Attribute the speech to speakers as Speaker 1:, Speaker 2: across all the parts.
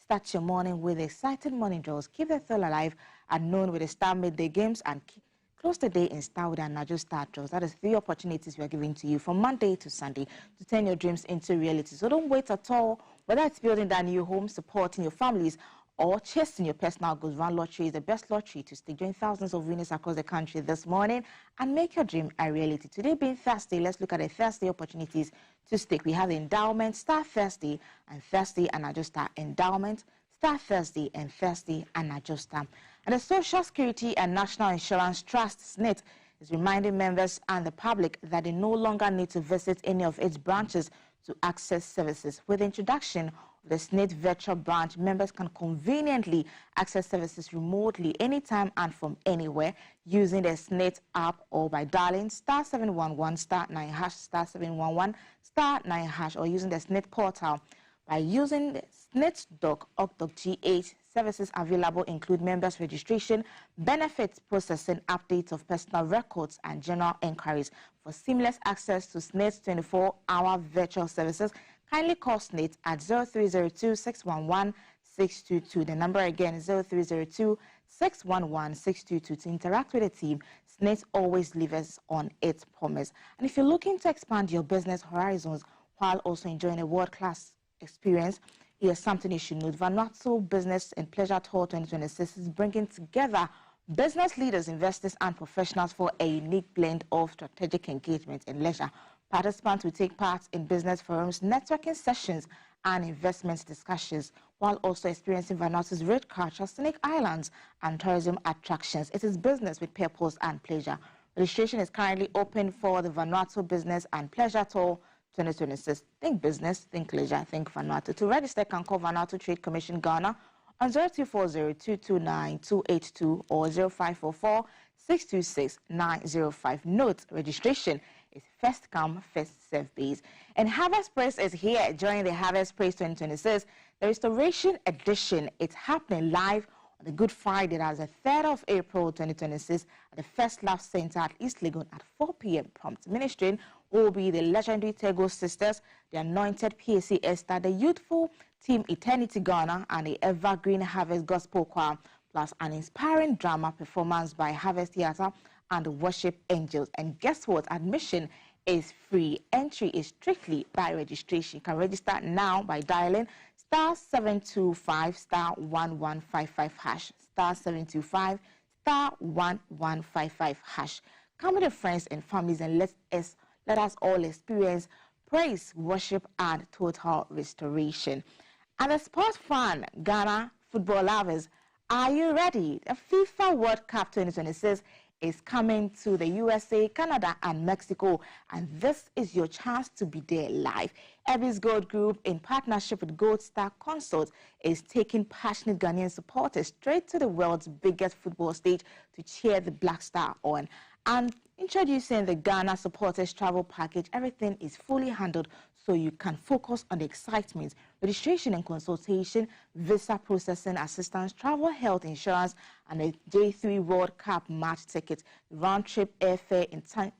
Speaker 1: Start your morning with exciting morning draws. Keep the thrill alive at noon with the Star Midday Games and close the day in style with our Najo Star Draws. That is 3 opportunities we are giving to you from Monday to Sunday to turn your dreams into reality. So don't wait at all. Whether it's building that new home, supporting your families, or chasing your personal goals, Run Lottery is the best lottery to stake. Join thousands of winners across the country this morning and make your dream a reality. Today being Thursday, let's look at the Thursday opportunities to stake. We have the Endowment, Star Thursday, and Thursday and Najo Star Endowment, Star Thursday, and Thursday and Najo Star. And the Social Security and National Insurance Trust, SNIT, is reminding members and the public that they no longer need to visit any of its branches to access services. With the introduction of the SNIT virtual branch, members can conveniently access services remotely anytime and from anywhere using the SNIT app or by dialing star 711 star 9 hash star 711 star 9 hash or using the SNIT portal. By using the snit.org.gh, services available include members' registration, benefits processing, updates of personal records, and general inquiries. For seamless access to SNIT's 24-hour virtual services, kindly call SNIT at 0302-611-622. The number again is 0302-611-622. To interact with the team, SNIT always delivers on its promise. And if you're looking to expand your business horizons while also enjoying a world-class experience, here's something you should know. Vanuatu Business and Pleasure Tour 2026 is bringing together business leaders, investors, and professionals for a unique blend of strategic engagement and leisure. Participants will take part in business forums, networking sessions, and investment discussions, while also experiencing Vanuatu's rich culture, scenic islands, and tourism attractions. It is business with purpose and pleasure. Registration is currently open for the Vanuatu Business and Pleasure Tour 2026. Think business, think leisure, think Vanuatu. To register, can call Vanuatu Trade Commission Ghana on 0240-229-282 or 0544-626-905. Note, registration is first come, first serve base. And Harvest Praise is here. Join the Harvest Praise 2026, the Restoration Edition. It's happening live on the Good Friday, that's the 3rd of April 2026 at the First Love Center at East Legon at 4 p.m. prompt. Ministering will be the legendary Tego Sisters, the anointed PAC Esther, the youthful Team Eternity Ghana, and the Evergreen Harvest Gospel Choir, plus an inspiring drama performance by Harvest Theatre and the Worship Angels. And guess what? Admission is free. Entry is strictly by registration. You can register now by dialing star 725 star 1155 hash, star 725 star 1155 hash. Come with your friends and families and let us all experience praise, worship, and total restoration. And the sports fan, Ghana football lovers, are you ready? The FIFA World Cup 2026 is coming to the USA, Canada, and Mexico, and this is your chance to be there live. Ebby's Gold Group, in partnership with Gold Star Consult, is taking passionate Ghanaian supporters straight to the world's biggest football stage to cheer the Black Star on. And introducing the Ghana Supporters Travel Package, everything is fully handled so you can focus on the excitement, registration and consultation, visa processing assistance, travel health insurance, and a J3 World Cup match ticket, round-trip airfare,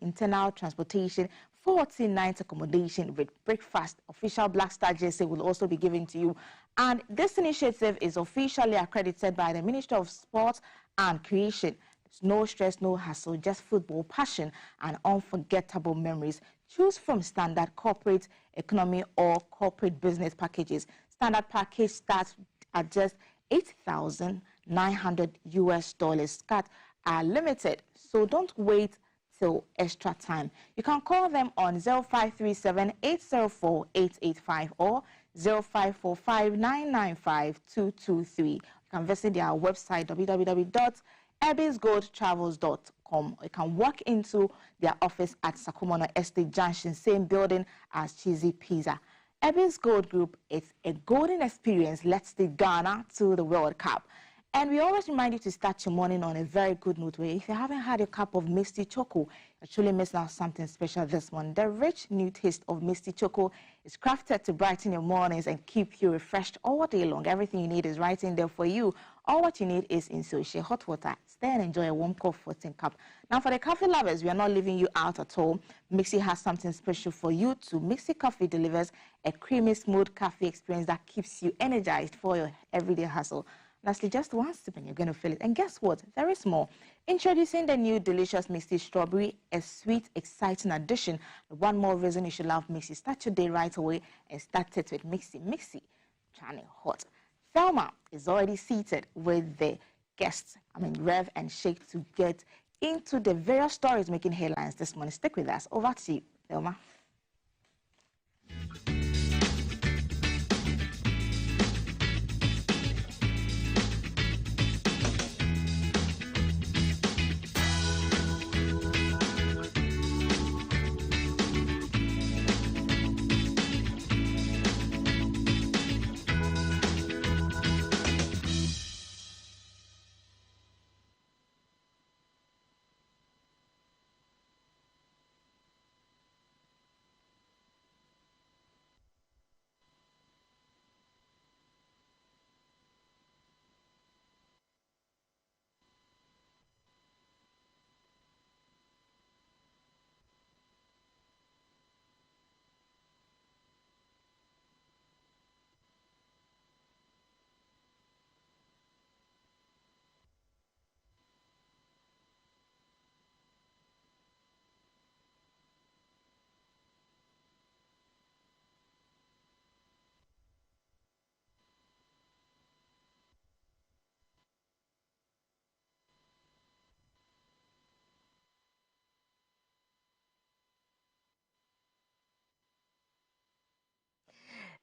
Speaker 1: internal transportation, 14 nights accommodation with breakfast. Official Black Star jersey will also be given to you. And this initiative is officially accredited by the Ministry of Sport and Creation. No stress, no hassle, just football passion and unforgettable memories. Choose from standard corporate economy or corporate business packages. Standard package starts at just $8,900 US. Cuts are limited, so don't wait till extra time. You can call them on 0537-804-885 or 0545-995-223. You can visit their website www.ebbysgoldtravels.com. You can walk into their office at Sakumono Estate Junction, same building as Cheesy Pizza. Ebby's Gold Group is a golden experience. Let's take Ghana to the World Cup. And we always remind you to start your morning on a very good note. Where if you haven't had a cup of misty choco, truly missing out something special this morning. The rich new taste of Misty Choco is crafted to brighten your mornings and keep you refreshed all day long. Everything you need is right in there for you. All what you need is in Soche hot water. Stay and enjoy a warm cup 14 cup. Now for the coffee lovers, we are not leaving you out at all. Mixie has something special for you too. Mixie Coffee delivers a creamy, smooth coffee experience that keeps you energized for your everyday hustle. Lastly, just one sip and you're going to feel it. And guess what? There is more. Introducing the new delicious Mixie Strawberry, a sweet, exciting addition. One more reason you should love Mixie. Start your day right away and start it with Mixie. Mixie, turning hot. Thelma is already seated with the guests, Rev and Sheikh, to get into the various stories making headlines this morning. Stick with us. Over to you, Thelma.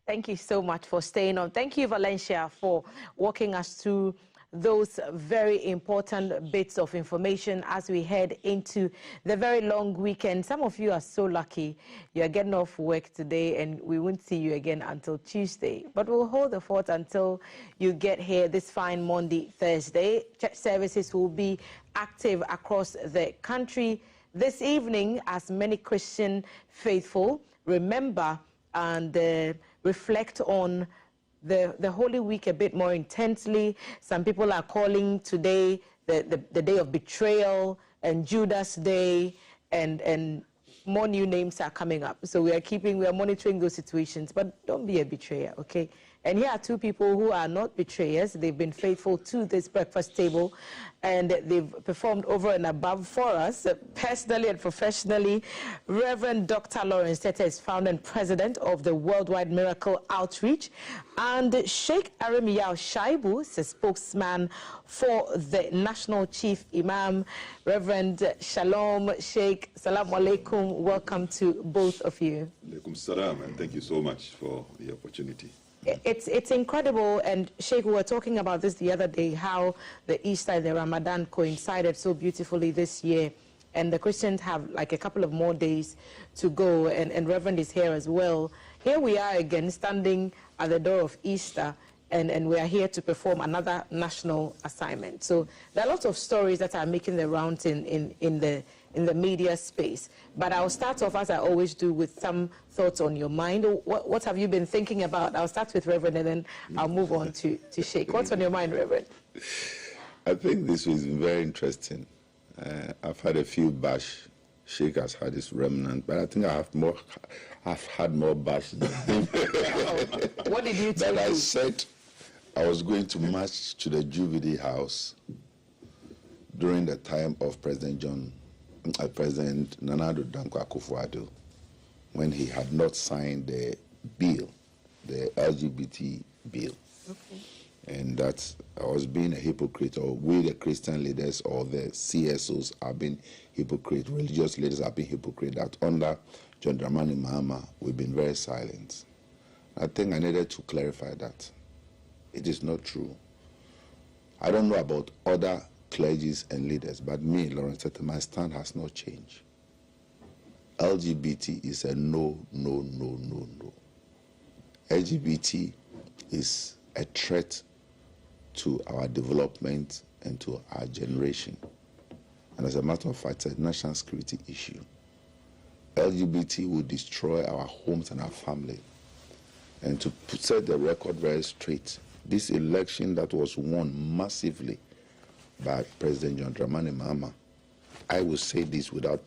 Speaker 2: Thank you so much for staying on. Thank you, Valencia, for walking us through those very important bits of information as we head into the very long weekend. Some of you are so lucky. You're getting off work today and we won't see you again until Tuesday. But we'll hold the fort until you get here this fine Monday, Thursday. Church services will be active across the country this evening as many Christian faithful remember and reflect on the Holy Week a bit more intensely. Some people are calling today the day of betrayal and Judas Day, and more new names are coming up. So we are monitoring those situations, but don't be a betrayer, okay? And here are two people who are not betrayers. They've been faithful to this breakfast table, and they've performed over and above for us, personally and professionally. Reverend Dr. Lawrence Tete is founder and president of the Worldwide Miracle Outreach, and Sheikh Aremiyao Shaibu is a spokesman for the National Chief Imam. Reverend Shalom Sheikh, Salaam Alaikum. Welcome to both of you.
Speaker 3: Alaikum salam, and thank you so much for the opportunity.
Speaker 2: It's incredible, and Sheikh, we were talking about this the other day, how the Easter and the Ramadan coincided so beautifully this year, and the Christians have like a couple of more days to go, and Reverend is here as well. Here we are again, standing at the door of Easter, and we are here to perform another national assignment. So there are lots of stories that are making the rounds in the media space. But I'll start off, as I always do, with some thoughts on your mind. What have you been thinking about? I'll start with Reverend, and then I'll move on to Sheikh. What's on your mind, Reverend?
Speaker 4: I think this was very interesting. I've had a few bash. Sheikh has had his remnant, but I think I've had more bash than him.
Speaker 2: What did you tell
Speaker 4: That I said I was going to march to the Jubilee House during the time of President Nana Addo Dankwa Akufo-Addo, when he had not signed the bill, the LGBT bill. Okay. And that I was being a hypocrite, or we the Christian leaders or the CSOs are being hypocrite, religious leaders are being hypocrite, that under John Dramani Mahama, we've been very silent. I think I needed to clarify that. It is not true. I don't know about other clergies and leaders, but me, Lawrence Tete, my stand has not changed. LGBT is a no, no, no, no, no. LGBT is a threat to our development and to our generation. And as a matter of fact, it's a national security issue. LGBT will destroy our homes and our family. And to set the record very straight, this election that was won massively by President John Dramani Mahama, I will say this without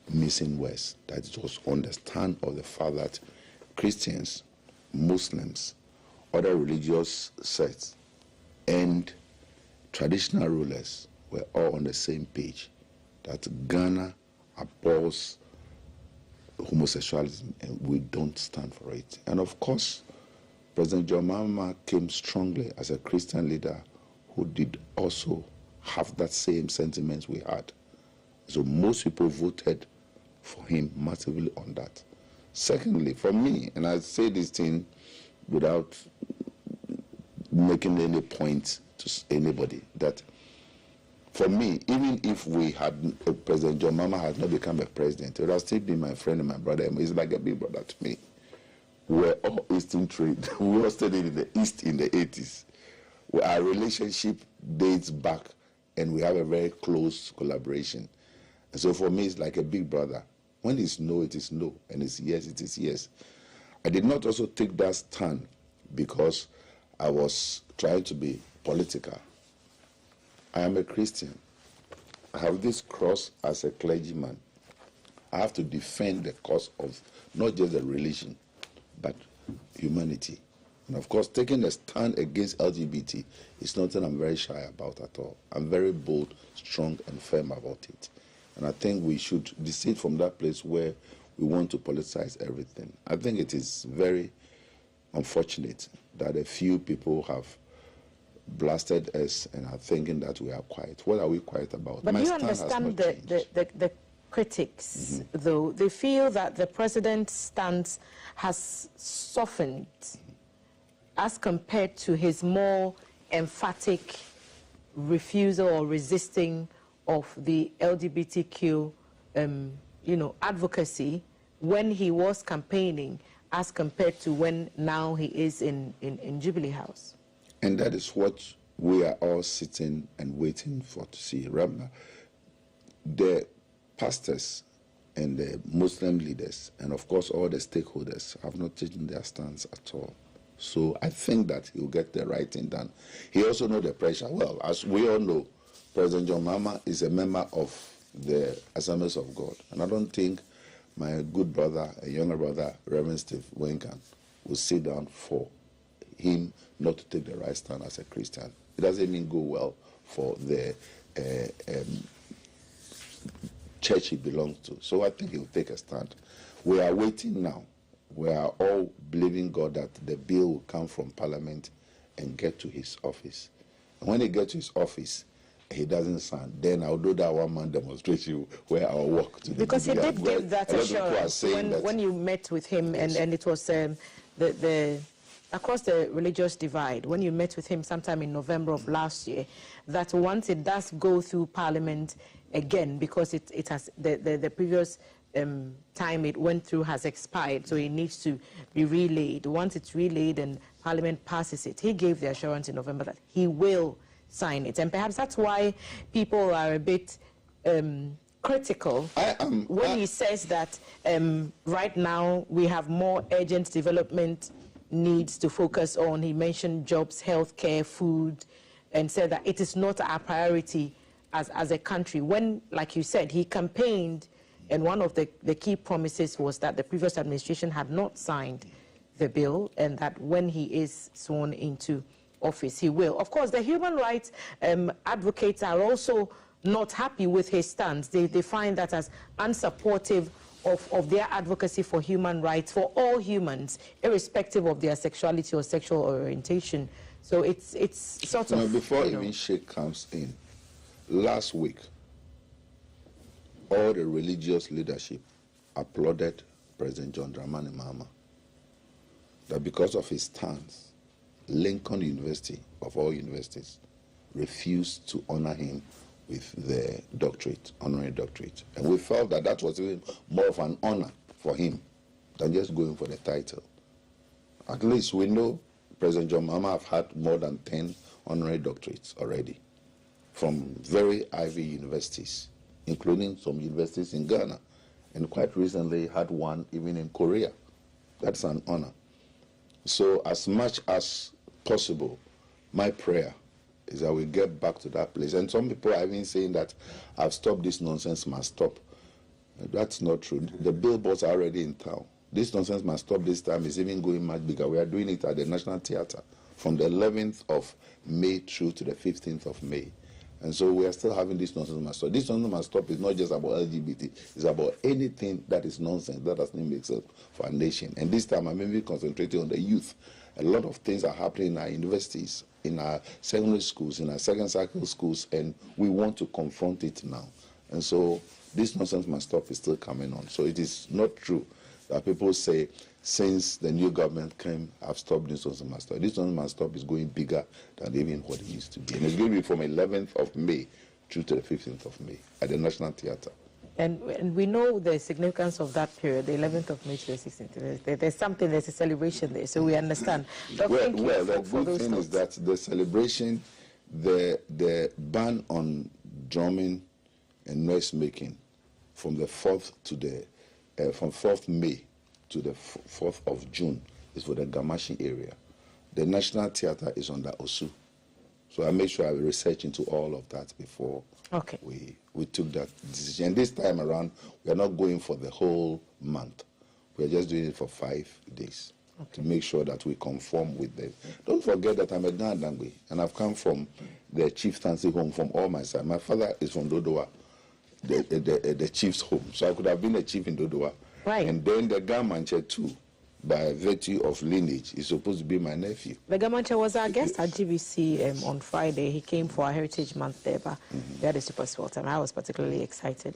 Speaker 4: missing words, that it was on the stand of the fact that Christians, Muslims, other religious sects, and traditional rulers were all on the same page, that Ghana abhors homosexuality and we don't stand for it. And of course, President John Mahama came strongly as a Christian leader who did also have that same sentiments we had. So most people voted for him massively on that. Secondly, for me, and I say this thing without making any point to anybody, that for me, even if we had, President John Mahama had not become a president, he would have still been my friend and my brother. He's like a big brother to me. We're all Eastern trade. We all studied in the East in the 80s. Our relationship dates back, and we have a very close collaboration. And so for me, it's like a big brother. When it's no, it is no, and it's yes, it is yes. I did not also take that stand because I was trying to be political. I am a Christian. I have this cross as a clergyman. I have to defend the cause of not just the religion, but humanity. And of course, taking a stand against LGBT is nothing I'm very shy about at all. I'm very bold, strong, and firm about it. And I think we should desist from that place where we want to politicize everything. I think it is very unfortunate that a few people have blasted us and are thinking that we are quiet. What are we quiet about?
Speaker 2: But do you understand the critics, though? They feel that the president's stance has softened as compared to his more emphatic refusal or resisting of the LGBTQ, advocacy when he was campaigning as compared to when now he is in Jubilee House.
Speaker 4: And that is what we are all sitting and waiting for to see. Remember, the pastors and the Muslim leaders, and of course all the stakeholders, have not taken their stance at all. So I think that he'll get the right thing done. He also knows the pressure. Well, as we all know, President John Mahama is a member of the Assemblies of God. And I don't think my good brother, a younger brother, Reverend Steve Wenkan, will sit down for him not to take the right stand as a Christian. It doesn't even go well for the church he belongs to. So I think he'll take a stand. We are waiting now. We are all believing God that the bill will come from Parliament and get to his office. And when he gets to his office, he doesn't sign, then I'll do that one-man demonstration where I'll walk to the
Speaker 2: Because he did give that assurance when you met with him, yes. and it was across the religious divide, when you met with him sometime in November of last year, that once it does go through Parliament again, because it has the previous time it went through has expired, so it needs to be relayed. Once it's relayed and Parliament passes it, he gave the assurance in November that he will sign it. And perhaps that's why people are a bit critical when he says that right now we have more urgent development needs to focus on. He mentioned jobs, healthcare, food, and said that it is not our priority as a country. When, like you said, he campaigned, and one of the key promises was that the previous administration had not signed the bill, and that when he is sworn into office, he will. Of course, the human rights advocates are also not happy with his stance. They find that as unsupportive of their advocacy for human rights for all humans, irrespective of their sexuality or sexual orientation. So it's sort of...
Speaker 4: Before even Sheikh comes in, last week, all the religious leadership applauded President John Dramani Mahama, that because of his stance, Lincoln University, of all universities, refused to honor him with the doctorate, honorary doctorate. And we felt that that was even more of an honor for him than just going for the title. At least we know President John Mahama have had more than 10 honorary doctorates already from very Ivy universities including some universities in Ghana, and quite recently had one even in Korea. That's an honor. So as much as possible, my prayer is that we get back to that place. And some people are even saying that I've stopped this nonsense, must stop. That's not true. The billboards are already in town. This nonsense must stop this time is even going much bigger. We are doing it at the National Theatre from the 11th of May through to the 15th of May. And so we are still having this nonsense must stop. This nonsense must stop is not just about LGBT. It's about anything that is nonsense that doesn't make sense for our nation. And this time I'm mainly concentrating on the youth. A lot of things are happening in our universities, in our secondary schools, in our second cycle schools, and we want to confront it now. And so this nonsense must stop is still coming on. So it is not true that people say, since the new government came, I've stopped this nonsense must stop. This nonsense must stop is going bigger than even what it used to be. And it's going to be from 11th of May through to the 15th of May at the National Theatre.
Speaker 2: And we know the significance of that period, the 11th of May to the 16th. There's something, there's a celebration there, so we understand. But
Speaker 4: well, the good thing is that the celebration, the ban on drumming and noise making from the 4th to the from 4th May to the 4th of June is for the Gamashi area. The National Theatre is on the Osu. So I made sure I researched into all of that before we took that decision. And this time around, we are not going for the whole month. We are just doing it for 5 days to make sure that we conform with them. Don't forget that I'm a Gandangwe, and I've come from the chieftaincy home from all my side. My father is from Dodowa, the chief's home. So I could have been a chief in Dodowa.
Speaker 2: Right.
Speaker 4: And then the Gamanche too, by virtue of lineage, is supposed to be my nephew.
Speaker 2: The Gamanche was our guest at GBC on Friday. He came for our Heritage Month there, but we had a super swell time. I was particularly excited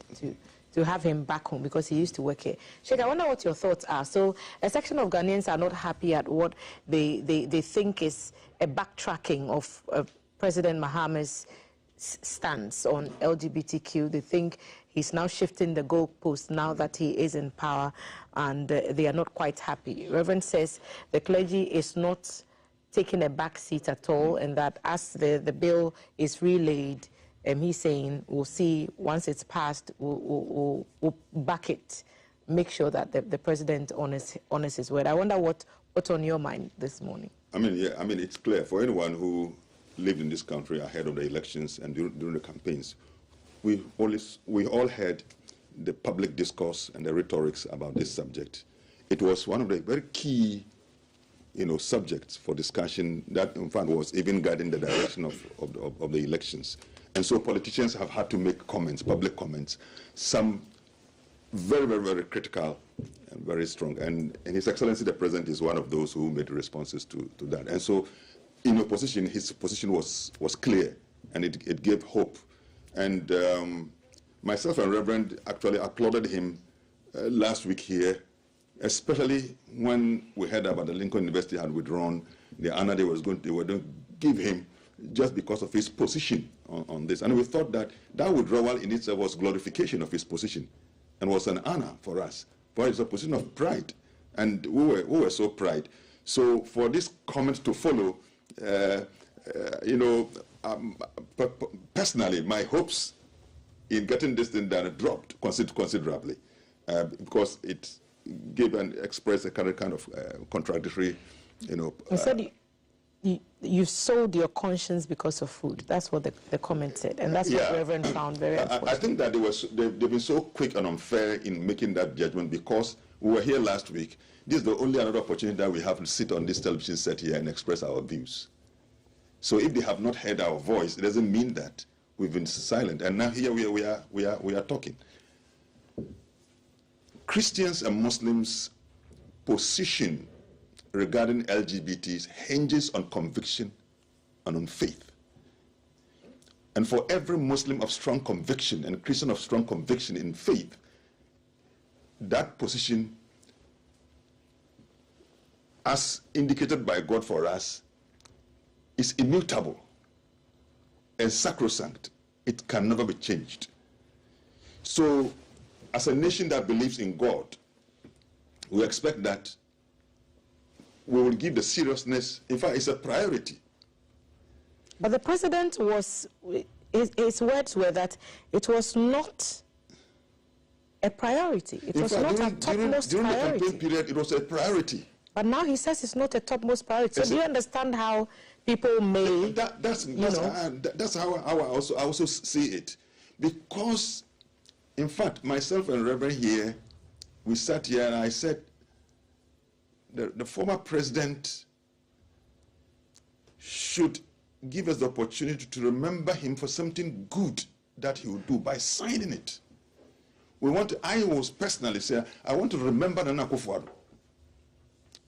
Speaker 2: to have him back home because he used to work here. Sheikh, I wonder what your thoughts are. So a section of Ghanaians are not happy at what they think is a backtracking of President Mahama's stance on LGBTQ. They think he's now shifting the goalpost now that he is in power, and they are not quite happy. Reverend says the clergy is not taking a back seat at all, and that as the bill is relayed, he's saying we'll see once it's passed, we'll back it, make sure that the president honors his word. I wonder what's on your mind this morning.
Speaker 3: I mean, it's clear for anyone who lived in this country ahead of the elections and during the campaigns. We all heard the public discourse and the rhetorics about this subject. It was one of the very key, subjects for discussion that, in fact, was even guiding the direction of the elections. And so politicians have had to make comments, public comments, some very, very, very critical and very strong. And His Excellency the President is one of those who made responses to that. And so, in opposition, his position was clear, and it gave hope. And myself and Reverend actually applauded him last week here, especially when we heard about the Lincoln University had withdrawn the honor they were going to give him just because of his position on this. And we thought that withdrawal in itself was glorification of his position and was an honor for us, for it's a position of pride. And we were so proud. So for this comment to follow, personally, my hopes in getting this thing done dropped considerably because it gave and expressed a kind of contradictory,
Speaker 2: You said you sold your conscience because of food. That's what the comment said, and that's what Reverend found very important.
Speaker 3: I think that they've been so quick and unfair in making that judgment because we were here last week. This is the only another opportunity that we have to sit on this television set here and express our views. So if they have not heard our voice, it doesn't mean that we've been silent. And now here we are talking. Christians and Muslims' position regarding LGBTs hinges on conviction and on faith. And for every Muslim of strong conviction and Christian of strong conviction in faith, that position, as indicated by God for us, is immutable and sacrosanct. It can never be changed. So, as a nation that believes in God, we expect that we will give the seriousness. In fact, it's a priority.
Speaker 2: But the president his words were that it was not a priority. It was not a topmost
Speaker 3: during
Speaker 2: priority.
Speaker 3: the campaign period, it was a priority.
Speaker 2: But now he says it's not a topmost priority. So do you understand how people may...
Speaker 3: That's how I also see it. Because, in fact, myself and Reverend here, we sat here and I said, the former president should give us the opportunity to remember him for something good that he would do by signing it. I was personally say, I want to remember Nana Akufo-Addo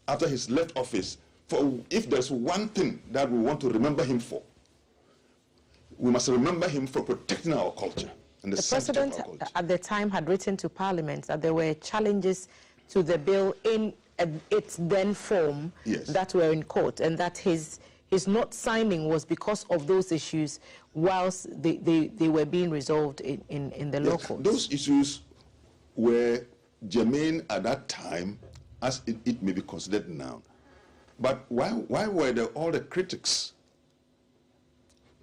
Speaker 3: after he's left office. For if there's one thing that we want to remember him for, we must remember him for protecting our culture. And the
Speaker 2: president at the time had written to Parliament that there were challenges to the bill in its then form that were in court, and that his not signing was because of those issues whilst they were being resolved in the law courts.
Speaker 3: Those issues were germane at that time, as it may be considered now. But why were there all the critics?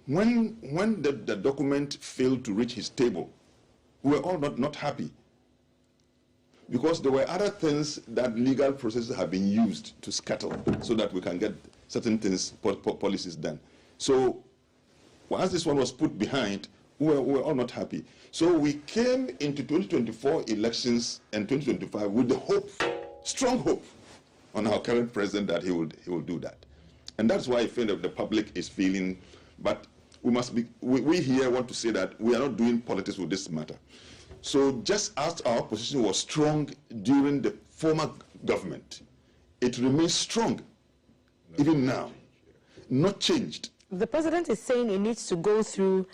Speaker 3: When the document failed to reach his table, we were all not happy. Because there were other things that legal processes have been used to scuttle so that we can get certain things, policies done. So once this one was put behind, we were all not happy. So we came into 2024 elections and 2025 with the hope, strong hope, on our current president that he will do that. And that's why I feel that the public is feeling, but we here want to say that we are not doing politics with this matter. So just as our position was strong during the former government, it remains strong even now, not changed.
Speaker 2: The president is saying it needs to go through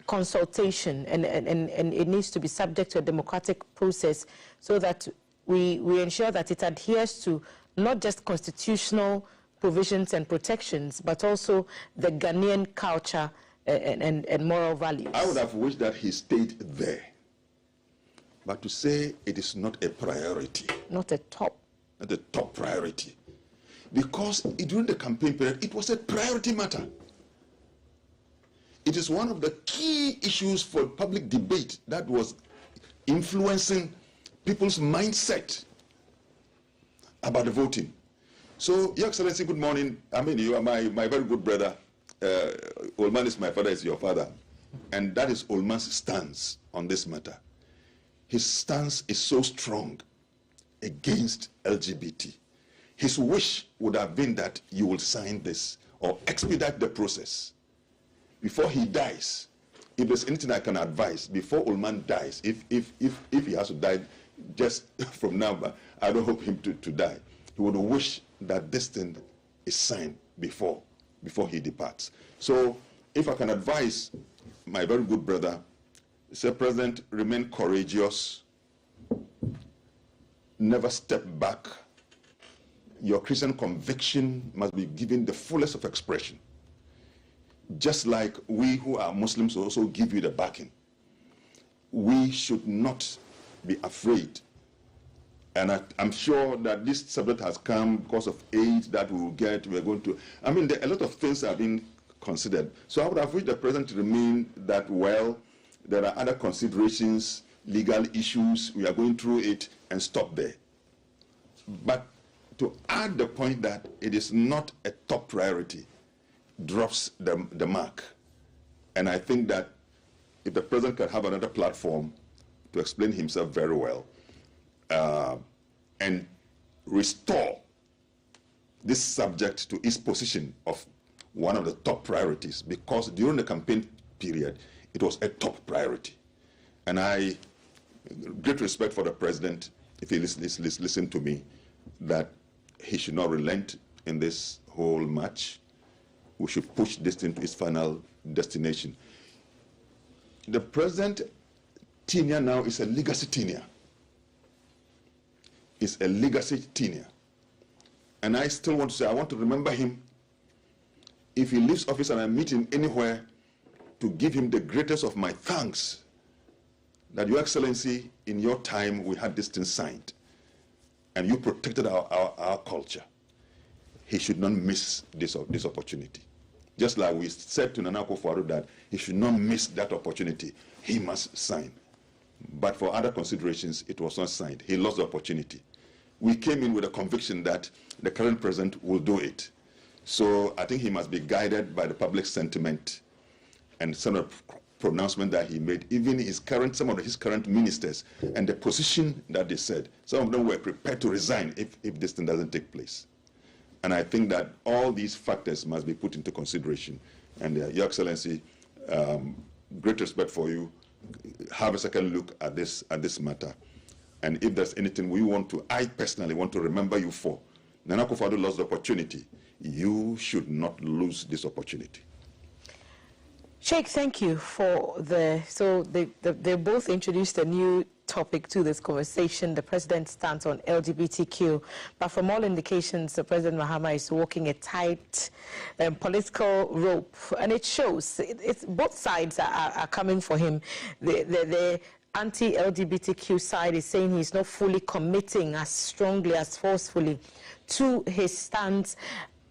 Speaker 2: consultation and it needs to be subject to a democratic process so that we ensure that it adheres to not just constitutional provisions and protections, but also the Ghanaian culture and moral values.
Speaker 3: I would have wished that he stayed there. But to say it is not a priority.
Speaker 2: Not a top
Speaker 3: priority. Because during the campaign period, it was a priority matter. It is one of the key issues for public debate that was influencing people's mindset about the voting. So, Your Excellency, good morning. I mean, you are my very good brother. Olman is my father, is your father. And that is Olman's stance on this matter. His stance is so strong against LGBT. His wish would have been that you will sign this or expedite the process before he dies. If there's anything I can advise, before Olman dies, if he has to die just from now, but I don't hope him to die, he would wish that this thing is signed before he departs. So if I can advise my very good brother, Mr. President, remain courageous, never step back. Your Christian conviction must be given the fullest of expression. Just like we who are Muslims also give you the backing. We should not be afraid. And I'm sure that this subject has come because of aid that we will get. We're going to, I mean, a lot of things are being considered. So I would have wished the president to remain that well. There are other considerations, legal issues. We are going through it and stop there. But to add the point that it is not a top priority drops the mark. And I think that if the president can have another platform to explain himself very well and restore this subject to its position of one of the top priorities, because during the campaign period, it was a top priority. And I, great respect for the president, if he listen to me, that he should not relent in this whole match. We should push this thing to its final destination. The present tenure now is a legacy tenure. It's a legacy tenure. And I still want to say, I want to remember him. If he leaves office and I meet him anywhere, to give him the greatest of my thanks that, Your Excellency, in your time we had this thing signed and you protected our culture. He should not miss this opportunity. Just like we said to Nana Akufo-Addo that he should not miss that opportunity. He must sign. but for other considerations, it was not signed. He lost the opportunity. We came in with a conviction that the current president will do it. So I think he must be guided by the public sentiment and some of the pronouncement that he made, even some of his current ministers, and the position that they said. Some of them were prepared to resign if this thing doesn't take place. And I think that all these factors must be put into consideration. And Your Excellency, great respect for you. Have a second look at this matter. And if there's anything I personally want to remember you for, Nana Akufo-Addo lost the opportunity. You should not lose this opportunity.
Speaker 2: Sheikh, thank you for they both introduced a new topic to this conversation. The president stands on LGBTQ, but from all indications, the President Mahama is walking a tight political rope, and it shows. It's both sides are coming for him. The anti-LGBTQ side is saying he's not fully committing as strongly, as forcefully to his stance,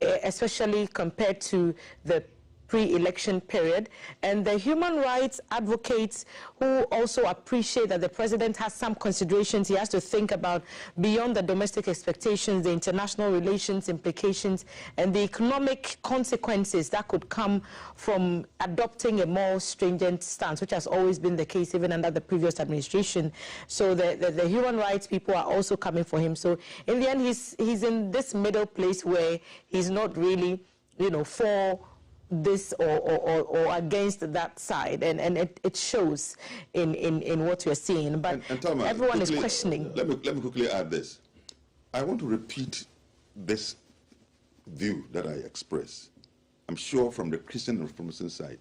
Speaker 2: especially compared to the pre-election period, and the human rights advocates who also appreciate that the president has some considerations he has to think about beyond the domestic expectations, the international relations implications, and the economic consequences that could come from adopting a more stringent stance, which has always been the case even under the previous administration. So the human rights people are also coming for him. So in the end, he's in this middle place where he's not really, for this or against that side, and it shows in what you're seeing. But
Speaker 3: and Thomas,
Speaker 2: everyone is questioning.
Speaker 3: Let me quickly add this. I want to repeat this view that I express. I'm sure from the Christian and from Muslim side,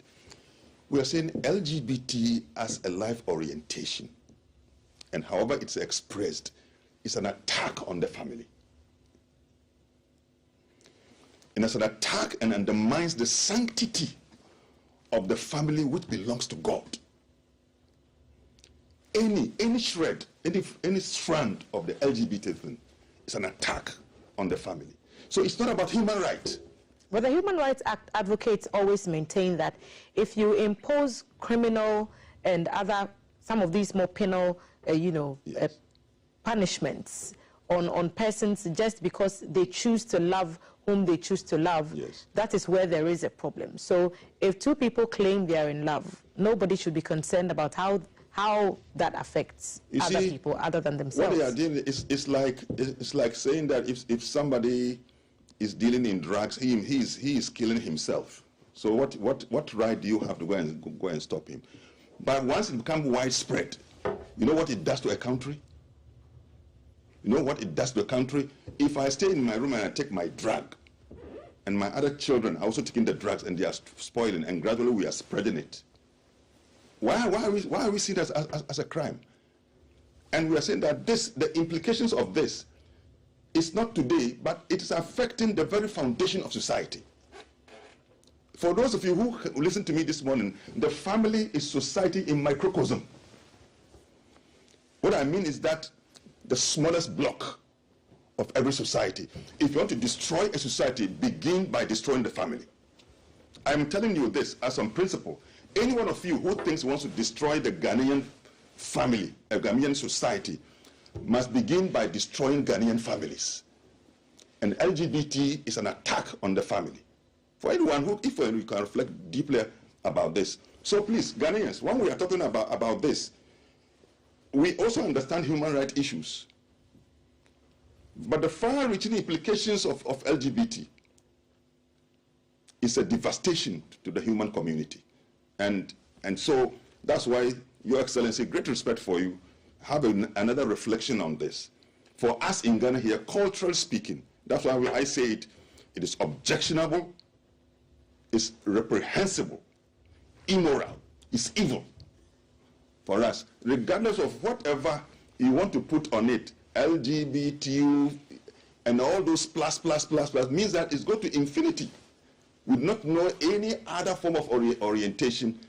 Speaker 3: we are saying LGBT as a life orientation, and however it's expressed, is an attack on the family. And as an attack and undermines the sanctity of the family which belongs to God. Any shred, any strand of the LGBT thing is an attack on the family. So it's not about human rights.
Speaker 2: But the Human Rights Act advocates always maintain that if you impose criminal and some of these more penal,
Speaker 3: Yes.
Speaker 2: punishments on persons just because they choose to love whom they choose to love,
Speaker 3: yes,
Speaker 2: that is where there is a problem. So if two people claim they are in love, nobody should be concerned about how that affects other people other than themselves.
Speaker 3: What they are doing is like saying that if somebody is dealing in drugs, he is killing himself. So what right do you have to go and stop him? But once it becomes widespread, you know what it does to a country? You know what it does to a country? If I stay in my room and I take my drug, and my other children are also taking the drugs and they are spoiling, and gradually we are spreading it. Why are we seeing it as a crime? And we are saying that the implications of this is not today, but it is affecting the very foundation of society. For those of you who listened to me this morning, the family is society in microcosm. What I mean is that the smallest block of every society. If you want to destroy a society, begin by destroying the family. I'm telling you this as on principle. Any one of you who thinks wants to destroy the Ghanaian family, a Ghanaian society, must begin by destroying Ghanaian families. And LGBT is an attack on the family. For anyone who, if you can reflect deeply about this. So please, Ghanaians, when we are talking about this, we also understand human rights issues. But the far-reaching implications of LGBT is a devastation to the human community. And so that's why, Your Excellency, great respect for you, have another reflection on this. For us in Ghana here, culturally speaking, that's why I say it is objectionable, it's reprehensible, immoral, it's evil for us, regardless of whatever you want to put on it. LGBTQ and all those plus means that it's going to infinity. We do not know any other form of orientation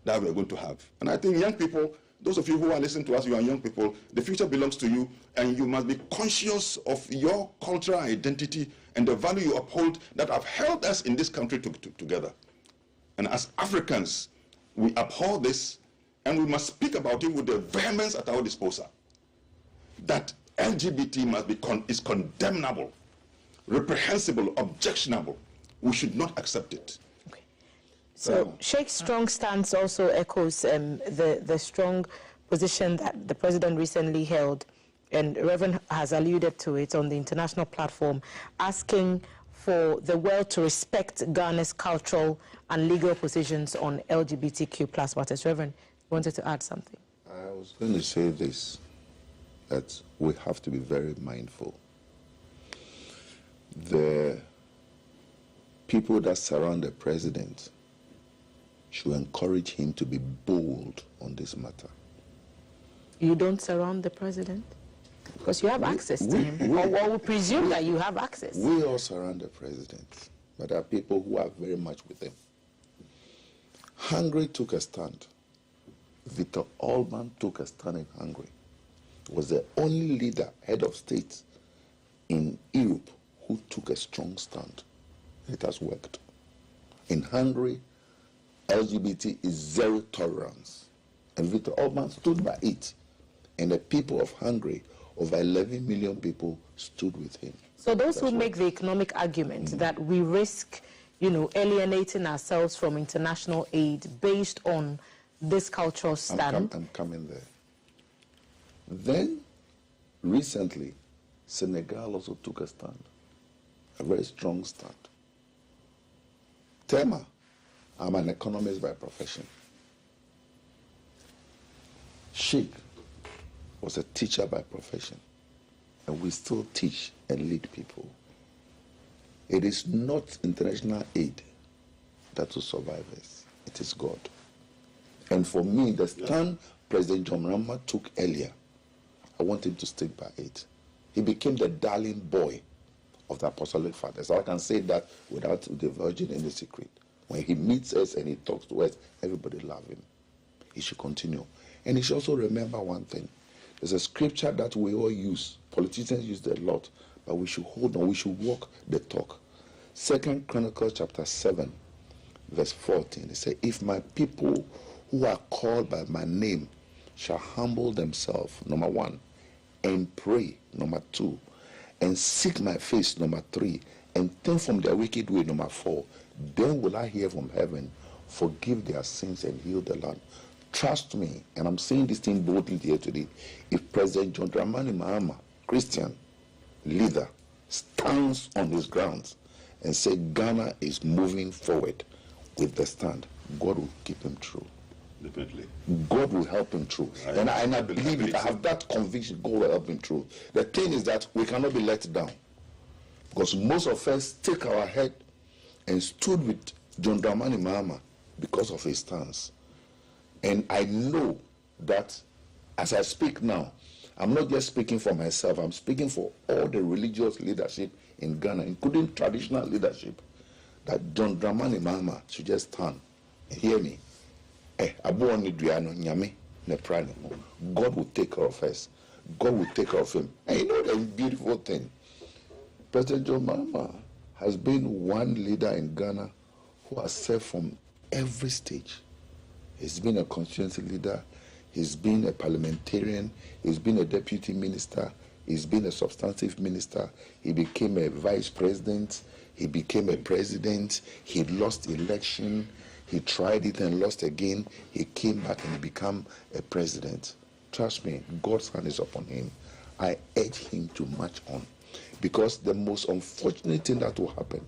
Speaker 3: that we're going to have. And I think young people, those of you who are listening to us, you are young people, the future belongs to you, and you must be conscious of your cultural identity and the value you uphold that have held us in this country together. And as Africans, we uphold this, and we must speak about it with the vehemence at our disposal, that LGBT is condemnable, reprehensible, objectionable. We should not accept it.
Speaker 2: Okay. So Sheikh's strong stance also echoes the strong position that the president recently held, and Reverend has alluded to it on the international platform, asking for the world to respect Ghana's cultural and legal positions on LGBTQ plus matters. Reverend, wanted to add something.
Speaker 4: I was going to say this, that we have to be very mindful. The people that surround the president should encourage him to be bold on this matter.
Speaker 2: You don't surround the president? Because you have access to him. Or we presume that you have access.
Speaker 4: We all surround the president, but there are people who are very much with him. Hungary took a stand. Viktor Orban took a stand in Hungary. He was the only leader, head of state in Europe who took a strong stand. It has worked. In Hungary, LGBT is zero tolerance. And Viktor Orban stood by it. And the people of Hungary, over 11 million people, stood with him.
Speaker 2: So those who make the economic argument that we risk, alienating ourselves from international aid based on this cultural stand.
Speaker 4: I'm coming there. Then, recently, Senegal also took a stand, a very strong stand. Tema, I'm an economist by profession. Sheikh was a teacher by profession, and we still teach and lead people. It is not international aid that will survive us. It is God. And for me, the stand President John Mahama took earlier, I want him to stick by it. He became the darling boy of the Apostolic Fathers. So I can say that without divulging any secret. When he meets us and he talks to us, everybody loves him. He should continue. And he should also remember one thing. There's a scripture that we all use. Politicians use it a lot. But we should hold on. We should walk the talk. 2 Chronicles chapter 7, verse 14. It says, if my people who are called by my name shall humble themselves, number 1, and pray, number 2, and seek my face, number 3, and turn from their wicked way, number 4, then will I hear from heaven, forgive their sins and heal the land. Trust me, and I'm saying this thing boldly here today, if President John Dramani Mahama, Christian leader, stands on his grounds and say Ghana is moving forward with the stand, God will keep him true.
Speaker 3: Definitely.
Speaker 4: God will help him through. And I believe it. I have that conviction God will help him through. The thing is that we cannot be let down. Because most of us take our head and stood with John Dramani Mahama because of his stance. And I know that as I speak now, I'm not just speaking for myself, I'm speaking for all the religious leadership in Ghana, including traditional leadership, that John Dramani Mahama should just stand and hear me. God will take care of us. God will take care of him. And you know the beautiful thing? President John Mahama has been one leader in Ghana who has served from every stage. He's been a constituency leader. He's been a parliamentarian. He's been a deputy minister. He's been a substantive minister. He became a vice president. He became a president. He lost election. He tried it and lost again. He came back and he became a president. Trust me, God's hand is upon him. I urge him to march on. Because the most unfortunate thing that will happen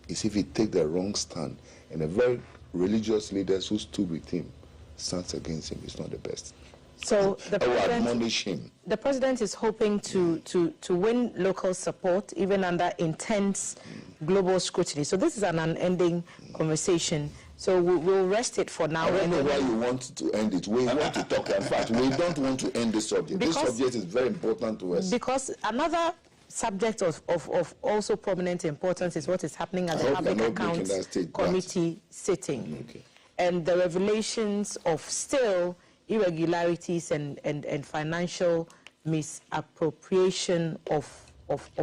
Speaker 4: is if he takes the wrong stand and the very religious leaders who stood with him stands against him. It's not the best.
Speaker 2: So
Speaker 4: I will admonish him.
Speaker 2: The president is hoping to win local support even under intense global scrutiny. So this is an unending conversation. So we'll rest it for now.
Speaker 4: I don't know why you want to end it. We want to talk. In fact, we don't want to end this subject. This subject is very important to us.
Speaker 2: Because another subject of also prominent importance is what is happening at the Public Accounts Committee sitting. Okay. And the revelations of still irregularities and financial misappropriation of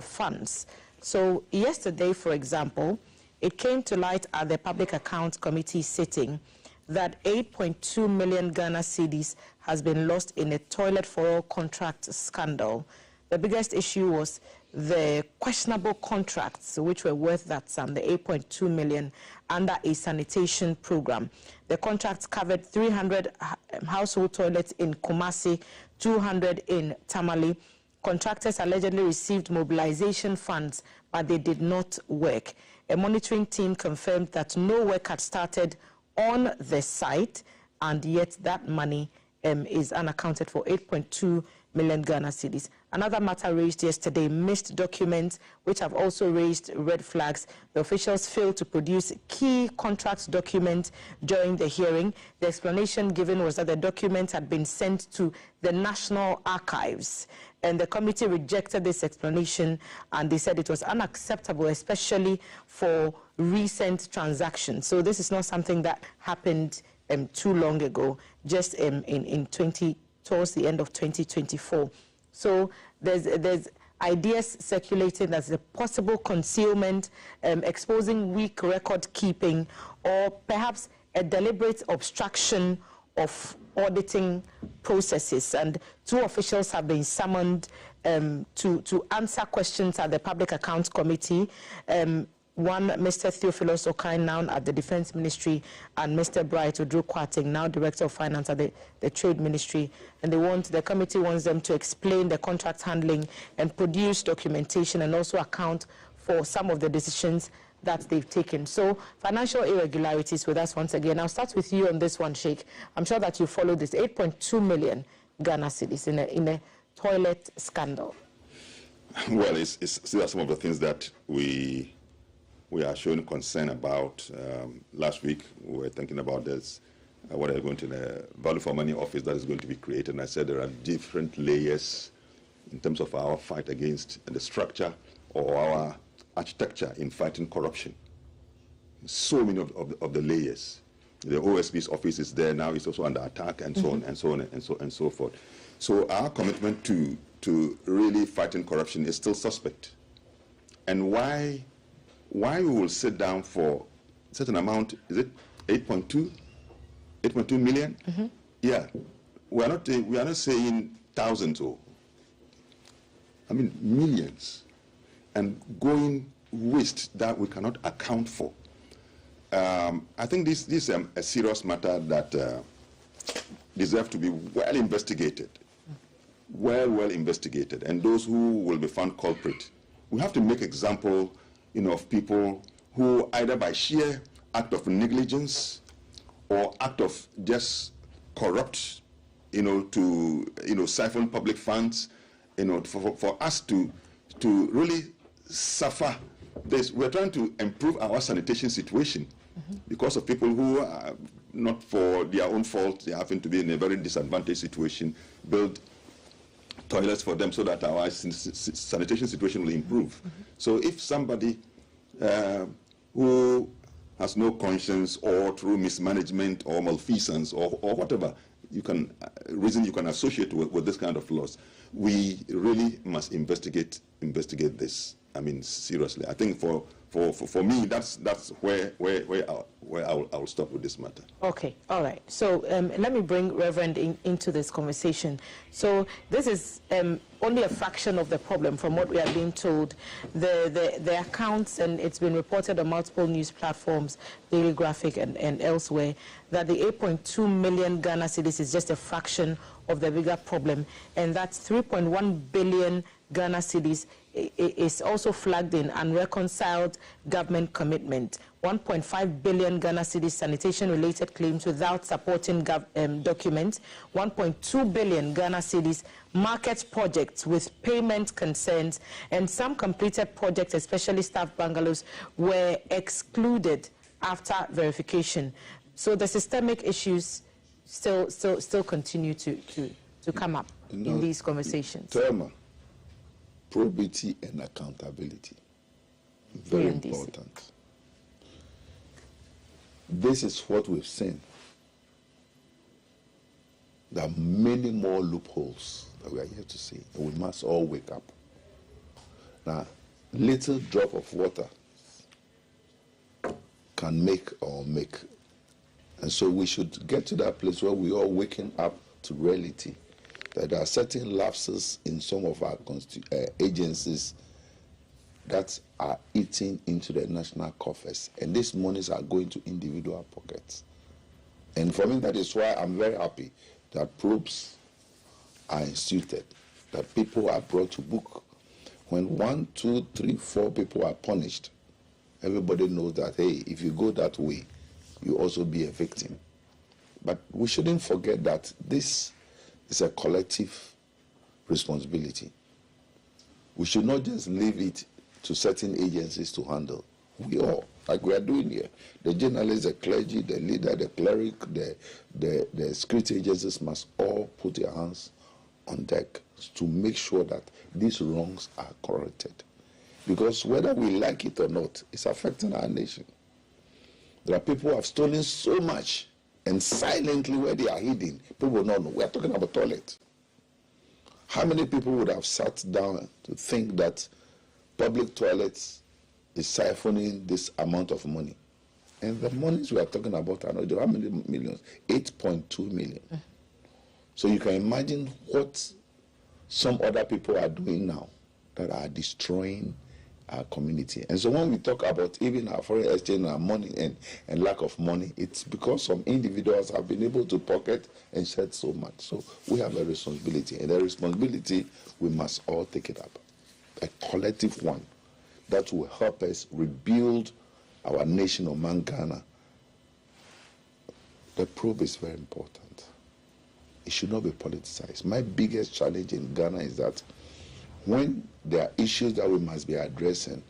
Speaker 2: funds. So yesterday, for example, it came to light at the Public Accounts Committee sitting that 8.2 million Ghana cedis has been lost in a toilet for all contract scandal. The biggest issue was the questionable contracts, which were worth that sum, the 8.2 million, under a sanitation program. The contracts covered 300 household toilets in Kumasi, 200 in Tamale. Contractors allegedly received mobilization funds, but they did not work. A monitoring team confirmed that no work had started on the site, and yet that money is unaccounted for, 8.2 million Ghana cedis. Another matter raised yesterday, missed documents, which have also raised red flags. The officials failed to produce key contract documents during the hearing. The explanation given was that the documents had been sent to the National Archives, and the committee rejected this explanation, and they said it was unacceptable, especially for recent transactions. So this is not something that happened too long ago, just towards the end of 2024. So there's ideas circulating that's a possible concealment, exposing weak record keeping, or perhaps a deliberate obstruction of auditing processes. And 2 officials have been summoned to answer questions at the Public Accounts Committee. One, Mr. Theophilus Okai, now at the Defense Ministry, and Mr. Bright Odru-Kwarteng, now Director of Finance at the Trade Ministry. And the committee wants them to explain the contract handling and produce documentation, and also account for some of the decisions that they've taken. So financial irregularities with us once again. I'll start with you on this one, Sheikh. I'm sure that you followed this 8.2 million Ghana cedis in a toilet scandal.
Speaker 3: Well, these are some of the things that we are showing concern about. Last week, we were thinking about this, what are going to the value for money office that is going to be created. And I said there are different layers in terms of our fight against the structure or our architecture in fighting corruption. So many of the layers. The OSP's office is there now, it's also under attack, and so on and so on and so forth. So our commitment to really fighting corruption is still suspect. And why we will sit down for a certain amount, is it 8.2 million? Yeah, we are not saying thousands, or I mean millions, and going waste that we cannot account for. I think this is a serious matter that deserves to be well investigated, well investigated, and those who will be found culprit. We have to make example, of people who either by sheer act of negligence or act of just corrupt, to siphon public funds, for us to really suffer this. We're trying to improve our sanitation situation because of people who are not for their own fault, they happen to be in a very disadvantaged situation, build toilets for them so that our sanitation situation will improve. So if somebody who has no conscience, or through mismanagement or malfeasance or whatever reason you can associate with this kind of loss, we really must investigate this. I mean, seriously. I think for me, that's where I'll stop with this matter.
Speaker 2: Okay, all right. So let me bring Reverend into this conversation. So this is only a fraction of the problem from what we are being told. The accounts, and it's been reported on multiple news platforms, Daily Graphic and elsewhere, that the 8.2 million Ghana cedis is just a fraction of the bigger problem, and that's 3.1 billion Ghana cedis is also flagged in unreconciled government commitment. 1.5 billion Ghana cedis sanitation-related claims without supporting documents. 1.2 billion Ghana cedis market projects with payment concerns, and some completed projects, especially staff bungalows, were excluded after verification. So the systemic issues still continue to come up in these conversations.
Speaker 4: Thelma, probity and accountability, very important. This is what we've seen. There are many more loopholes that we are here to see, and we must all wake up. Now, little drop of water can make And so we should get to that place where we are waking up to reality, that there are certain lapses in some of our agencies that are eating into the national coffers, and these monies are going to individual pockets. And for me, that is why I'm very happy that probes are instituted, that people are brought to book. When 1, 2, 3, 4 people are punished, everybody knows that, hey, if you go that way, you also be a victim. But we shouldn't forget that this is a collective responsibility. We should not just leave it to certain agencies to handle. We all, like we are doing here, the journalists, the clergy, the leader, the cleric, the security agencies must all put their hands on deck to make sure that these wrongs are corrected. Because whether we like it or not, it's affecting our nation. There are people who have stolen so much, and silently where they are hidden, people will not know. We are talking about toilet. How many people would have sat down to think that public toilets is siphoning this amount of money? And the monies we are talking about are not, how many millions? 8.2 million. So you can imagine what some other people are doing now that are destroying our community. And so when we talk about even our foreign exchange and our money and lack of money, it's because some individuals have been able to pocket and shed so much. So we have a responsibility, and the responsibility, we must all take it up. A collective one that will help us rebuild our nation of Ghana. The probe is very important. It should not be politicized. My biggest challenge in Ghana is that when there are issues that we must be addressing,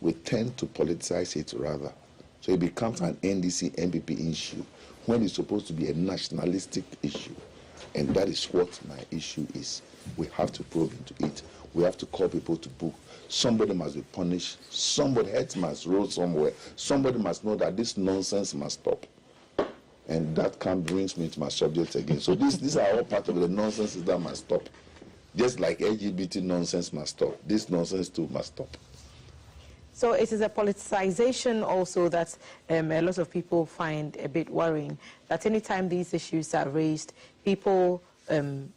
Speaker 4: we tend to politicize it rather. So it becomes an NDC, MPP issue when it's supposed to be a nationalistic issue. And that is what my issue is. We have to probe into it. We have to call people to book. Somebody must be punished. Somebody heads must roll somewhere. Somebody must know that this nonsense must stop. And that brings me to my subject again. So these are all part of the nonsense that must stop. Just like LGBT nonsense must stop, this nonsense too must stop.
Speaker 2: So it is a politicization also that a lot of people find a bit worrying, that anytime these issues are raised, people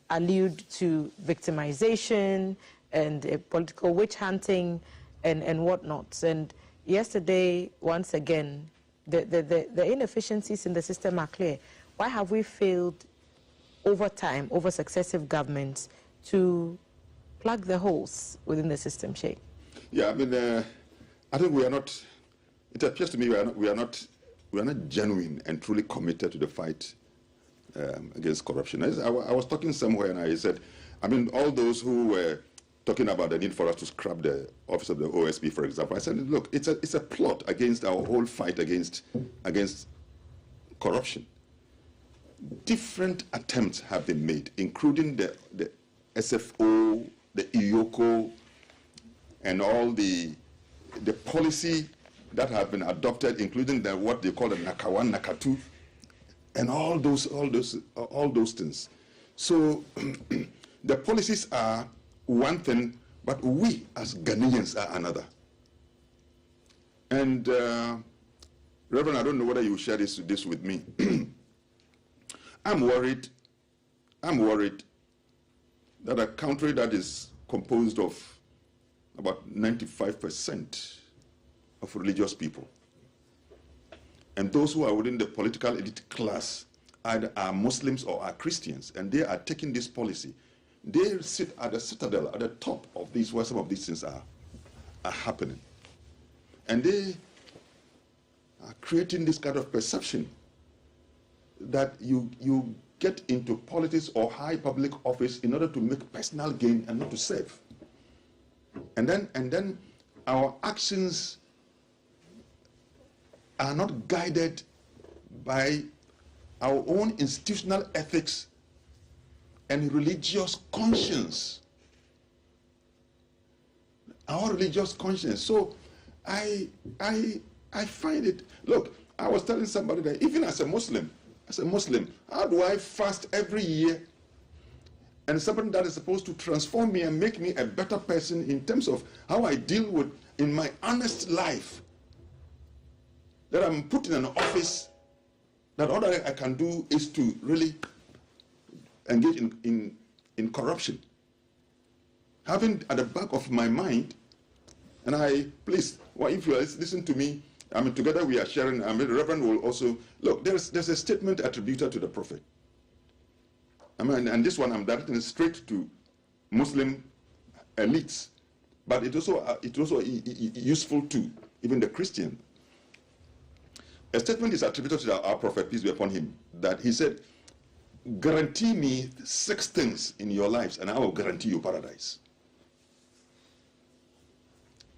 Speaker 2: allude to victimization and political witch hunting and whatnot. And yesterday, once again, the inefficiencies in the system are clear. Why have we failed over time, over successive governments, to plug the holes within the system, Sheikh?
Speaker 3: Yeah, I mean, I think we are not. It appears to me we are not genuine and truly committed to the fight against corruption. I was talking somewhere and I said, I mean, all those who were talking about the need for us to scrap the office of the OSP, for example, I said, look, it's a plot against our whole fight against corruption. Different attempts have been made, including the SFO, the IOCO, and all the policy that have been adopted, including what they call the NACA1, NACA2, and all those things. So the policies are one thing, but we as Ghanaians are another. And Reverend, I don't know whether you share this with me. I'm worried that a country that is composed of about 95% of religious people, and those who are within the political elite class either are Muslims or are Christians, and they are taking this policy. They sit at the citadel, at the top of this, where some of these things are happening. And they are creating this kind of perception that you get into politics or high public office in order to make personal gain and not to serve. And then our actions are not guided by our own institutional ethics and religious conscience. Our religious conscience. So I find it, look, I was telling somebody that even as a Muslim, how do I fast every year? And something that is supposed to transform me and make me a better person in terms of how I deal with in my honest life, that I'm put in an office that all that I can do is to really engage in corruption. Having at the back of my mind, and please, well, if you listen to me, I mean, together we are sharing. I mean, the Reverend will also look. There's a statement attributed to the Prophet. I mean, and this one I'm directing straight to Muslim elites, but it's also useful to even the Christian. A statement is attributed to our Prophet, peace be upon him, that he said, "Guarantee me 6 things in your lives, and I will guarantee you paradise."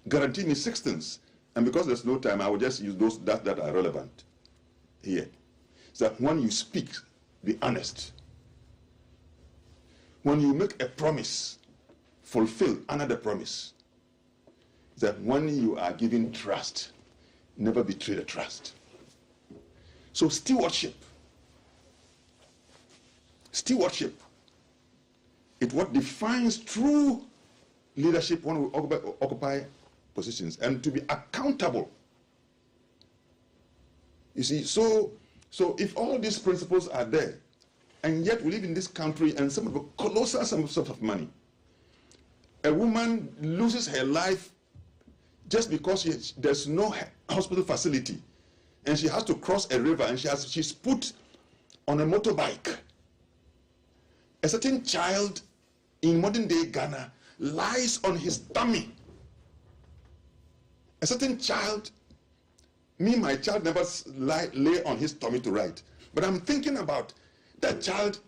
Speaker 3: Guarantee me 6 things. And because there's no time, I will just use those that are relevant here. So that when you speak, be honest. When you make a promise, fulfill, honor the promise. That when you are giving trust, never betray the trust. So stewardship. Stewardship. It's what defines true leadership when we occupy positions, and to be accountable. You see, so if all these principles are there, and yet we live in this country and some of the colossal sums of money, a woman loses her life just because there's no hospital facility, and she has to cross a river, and she's put on a motorbike. A certain child in modern day Ghana lies on his tummy. A certain child, my child never lay on his tummy to write. But I'm thinking about that child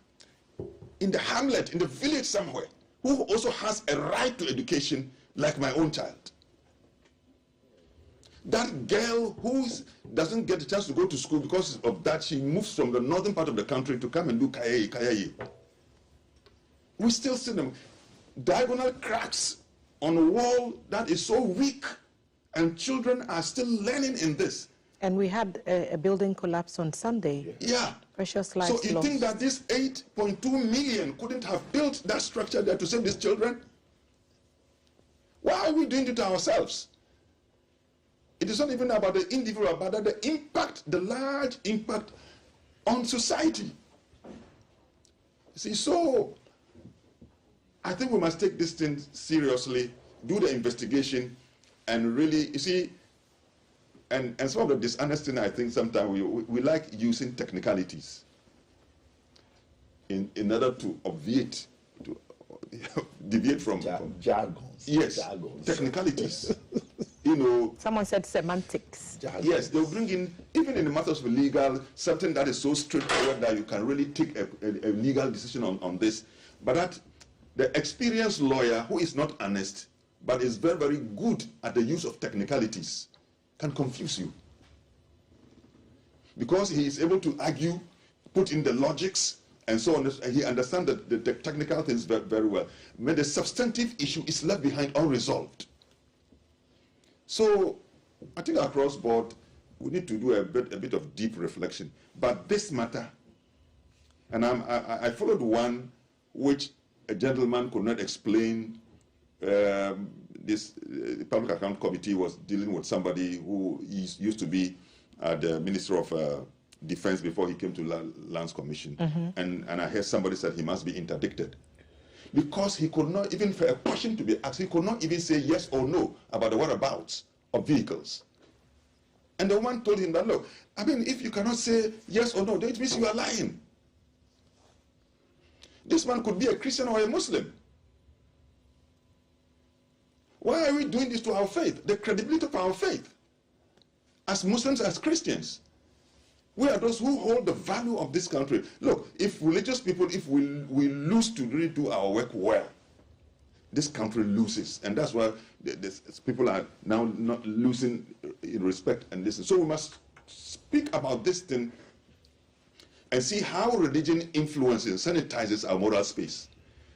Speaker 3: in the hamlet, in the village somewhere, who also has a right to education like my own child. That girl who doesn't get a chance to go to school because of that, she moves from the northern part of the country to come and do kayayi. We still see them. Diagonal cracks on a wall that is so weak. And children are still learning in this.
Speaker 2: And we had a building collapse on Sunday.
Speaker 3: Yeah.
Speaker 2: Precious lives
Speaker 3: lost. So you think that this 8.2 million couldn't have built that structure there to save these children? Why are we doing it to ourselves? It is not even about the individual, but the impact, the large impact on society. See, so I think we must take this thing seriously, do the investigation, and really, you see, and some of the dishonesty, I think sometimes we like using technicalities in order to obviate, to deviate from
Speaker 4: jargons.
Speaker 3: Yes,
Speaker 4: jargons.
Speaker 3: Technicalities. You know.
Speaker 2: Someone said semantics.
Speaker 4: Jargons.
Speaker 3: Yes, they'll bring in, even in the matters of legal, something that is so straightforward that you can really take a legal decision on this. But that the experienced lawyer who is not honest, but is very, very good at the use of technicalities, can confuse you. Because he is able to argue, put in the logics, and so on. He understands the technical things very, very well. But the substantive issue is left behind unresolved. So I think across board, we need to do a bit of deep reflection. But this matter, and I followed one which a gentleman could not explain. This public account committee was dealing with somebody who used to be the Minister of Defense before he came to Lands Commission. And I heard somebody said he must be interdicted. Because he could not, even for a question to be asked, he could not even say yes or no about the whereabouts of vehicles. And the woman told him that, look, I mean, if you cannot say yes or no, then it means you are lying. This man could be a Christian or a Muslim. Why are we doing this to our faith? The credibility of our faith. As Muslims, as Christians. We are those who hold the value of this country. Look, if religious people, if we lose to really do our work well, this country loses. And that's why people are now not losing in respect and listen. So we must speak about this thing and see how religion influences, sanitizes our moral space.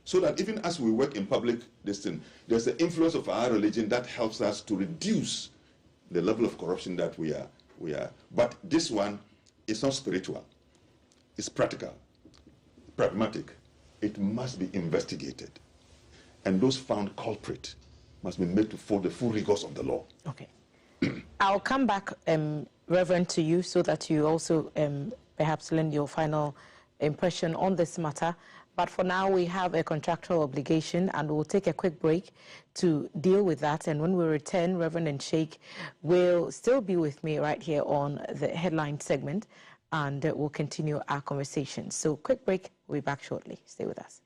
Speaker 3: So that even as we work in public, there's the influence of our religion that helps us to reduce the level of corruption that we are. But this one is not spiritual. It's practical, pragmatic. It must be investigated. And those found culprit must be made to follow the full rigors of the law.
Speaker 2: Okay. I'll come back, Reverend, to you so that you also perhaps lend your final impression on this matter. But for now, we have a contractual obligation, and we'll take a quick break to deal with that. And when we return, Reverend Sheikh will still be with me right here on the headline segment, and we'll continue our conversation. So quick break, we'll be back shortly. Stay with us.